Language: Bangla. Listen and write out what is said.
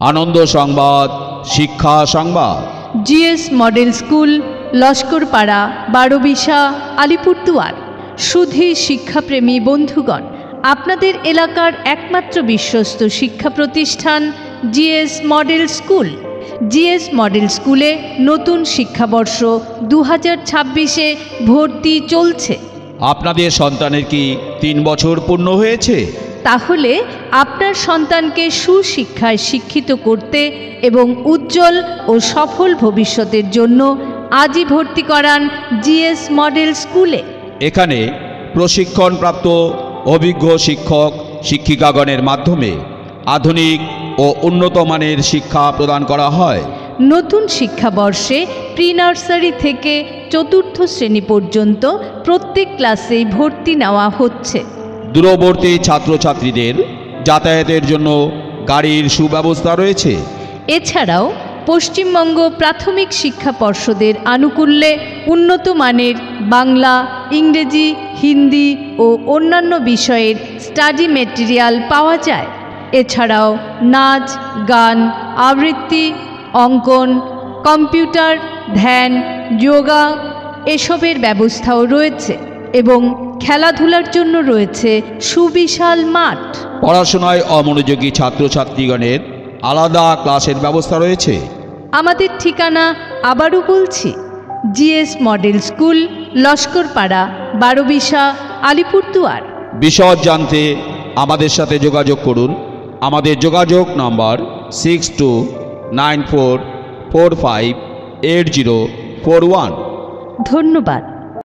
আনন্দ সংবাদ, শিক্ষা সংবাদ। GS model school, Laskarpara, Barobisha, Alipurduar. সুধী শিক্ষাপ্রেমী বন্ধুগণ, আপনাদের এলাকার একমাত্র বিশ্বস্ত শিক্ষা প্রতিষ্ঠান GS model school. GS model স্কুলে নতুন শিক্ষাবর্ষ 2026-এ ভর্তি চলছে। আপনাদের সন্তানের কি 3 বছর পূর্ণ হয়েছে? তাহলে আপনার সন্তানকে সুশিক্ষায় শিক্ষিত করতে এবং উজ্জ্বল ও সফল ভবিষ্যতের জন্য আজই ভর্তি করান জিএস মডেল স্কুলে। এখানে প্রশিক্ষণপ্রাপ্ত অভিজ্ঞ শিক্ষক শিক্ষিকাগণের মাধ্যমে আধুনিক ও উন্নত মানের শিক্ষা প্রদান করা হয়। নতুন শিক্ষাবর্ষে প্রি নার্সারি থেকে 4র্থ শ্রেণী পর্যন্ত প্রত্যেক ক্লাসেই ভর্তি নেওয়া হচ্ছে। দূরবর্তী ছাত্রছাত্রীদের যাতায়াতের জন্য গাড়ির সুব্যবস্থা রয়েছে। এছাড়াও পশ্চিমবঙ্গ প্রাথমিক শিক্ষা পর্ষদের আনুকূল্যে উন্নত মানের বাংলা, ইংরেজি, হিন্দি ও অন্যান্য বিষয়ের স্টাডি মেটেরিয়াল পাওয়া যায়। এছাড়াও নাচ, গান, আবৃত্তি, অঙ্কন, কম্পিউটার, ধ্যান, যোগা এসবের ব্যবস্থাও রয়েছে এবং খেলাধুলার জন্য রয়েছে সুবিশাল মাঠ। পড়াশোনায় অমনোযোগী ছাত্রছাত্রীগণের আলাদা ক্লাসের ব্যবস্থা রয়েছে। আমাদের ঠিকানা আবারও বলছি, GS model school, Laskarpara, Barobisha, Alipurduar. বিশদ জানতে আমাদের সাথে যোগাযোগ করুন। আমাদের যোগাযোগ নম্বর 6294458041। ধন্যবাদ।